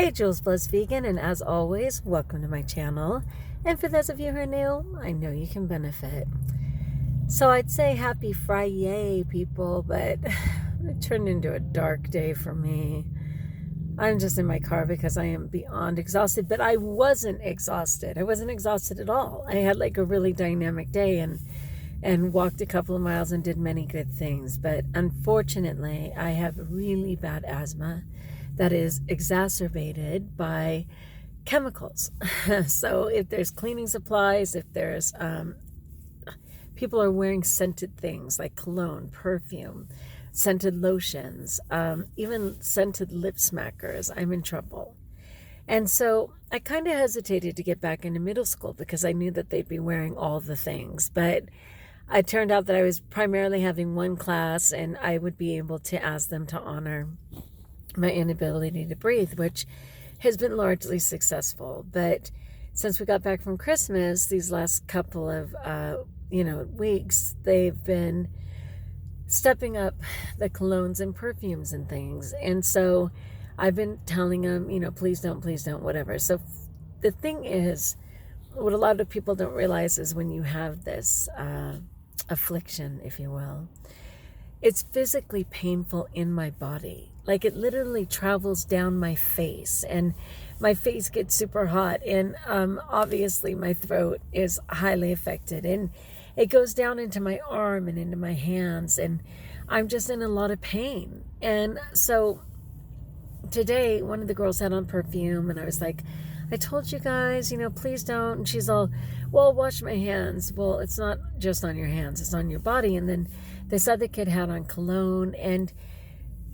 Hey, JulesBlessedVegan, and as always, welcome to my channel. And for those of you who are new, I know you can benefit. So I'd say happy Friday, people, but it turned into a dark day for me. I'm just in my car because I am beyond exhausted, but I wasn't exhausted. I wasn't exhausted at all. I had like a really dynamic day and walked a couple of miles and did many good things. But unfortunately, I have really bad asthma that is exacerbated by chemicals. So if there's cleaning supplies, if there's people are wearing scented things like cologne, perfume, scented lotions, even scented lip smackers, I'm in trouble. And so I kind of hesitated to get back into middle school because I knew that they'd be wearing all the things. But it turned out that I was primarily having one class and I would be able to ask them to honor my inability to breathe, which has been largely successful. But since we got back from Christmas, these last couple of weeks, they've been stepping up the colognes and perfumes and things. And so I've been telling them, please don't, whatever. So the thing is, what a lot of people don't realize is when you have this affliction, if you will, it's physically painful in my body. Like it literally travels down my face and my face gets super hot. And obviously my throat is highly affected and it goes down into my arm and into my hands. And I'm just in a lot of pain. And so today, one of the girls had on perfume and I was like, I told you guys, please don't. And she's all, well, wash my hands. Well, it's not just on your hands, it's on your body. And then this other kid had on cologne. And,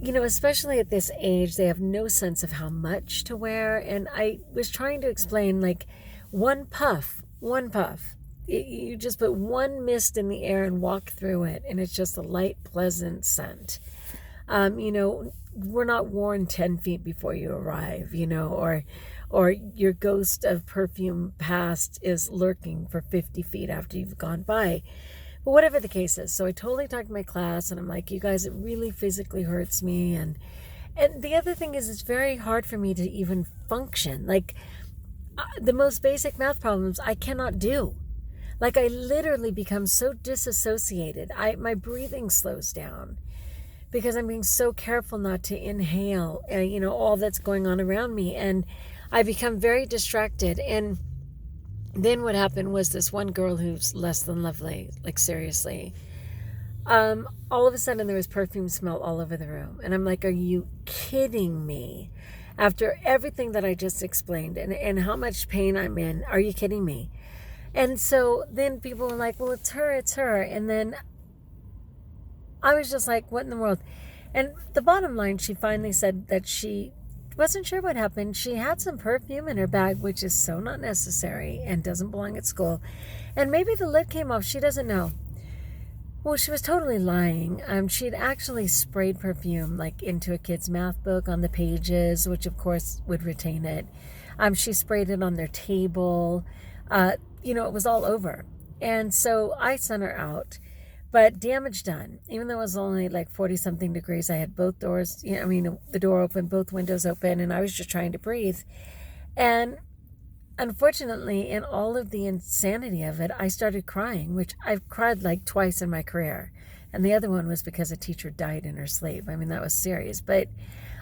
especially at this age, they have no sense of how much to wear. And I was trying to explain, like, one puff. You just put one mist in the air and walk through it. And it's just a light, pleasant scent. We're not worn 10 feet before you arrive, or your ghost of perfume past is lurking for 50 feet after you've gone by. But whatever the case is. So I totally talked to my class and I'm like, you guys, it really physically hurts me. And the other thing is it's very hard for me to even function. Like the most basic math problems I cannot do. Like I literally become so disassociated. My breathing slows down because I'm being so careful not to inhale, all that's going on around me. And I become very distracted. And then what happened was this one girl who's less than lovely, like seriously, all of a sudden there was perfume smell all over the room. And I'm like, are you kidding me? After everything that I just explained and how much pain I'm in, are you kidding me? And so then people were like, well, it's her. And then I was just like, what in the world? And the bottom line, she finally said that she wasn't sure what happened. She had some perfume in her bag, which is so not necessary and doesn't belong at school. And maybe the lid came off. She doesn't know. Well, she was totally lying. She'd actually sprayed perfume like into a kid's math book on the pages, which of course would retain it. She sprayed it on their table. It was all over. And so I sent her out. But damage done. Even though it was only like 40 something degrees, I had both doors, the door open, both windows open, and I was just trying to breathe. And unfortunately, in all of the insanity of it, I started crying, which I've cried like twice in my career. And the other one was because a teacher died in her sleep. That was serious. But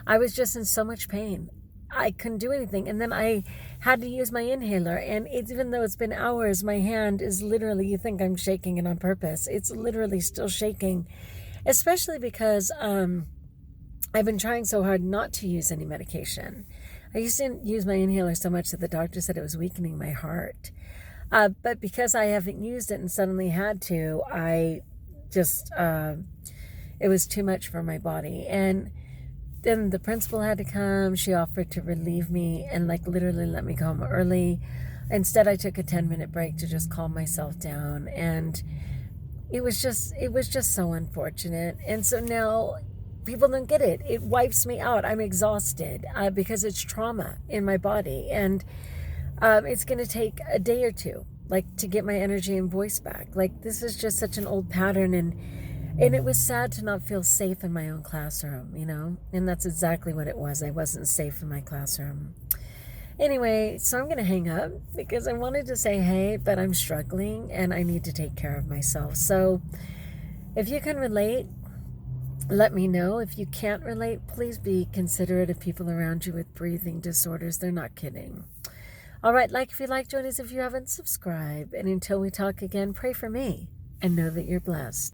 I was just in so much pain. I couldn't do anything. And then I had to use my inhaler. And even though it's been hours, my hand is literally, you think I'm shaking it on purpose. It's literally still shaking, especially because I've been trying so hard not to use any medication. I used to use my inhaler so much that the doctor said it was weakening my heart. But because I haven't used it and suddenly had to, I just, it was too much for my body. And then the principal had to come. She offered to relieve me and like literally let me go home early. Instead, I took a 10-minute break to just calm myself down. And it was just so unfortunate. And so now people don't get it. It wipes me out. I'm exhausted because it's trauma in my body. And it's going to take a day or two, like to get my energy and voice back. Like this is just such an old pattern. And it was sad to not feel safe in my own classroom, you know? And that's exactly what it was. I wasn't safe in my classroom. Anyway, so I'm going to hang up because I wanted to say hey, but I'm struggling and I need to take care of myself. So if you can relate, let me know. If you can't relate, please be considerate of people around you with breathing disorders. They're not kidding. All right, like if you like, join us if you haven't, subscribe. And until we talk again, pray for me and know that you're blessed.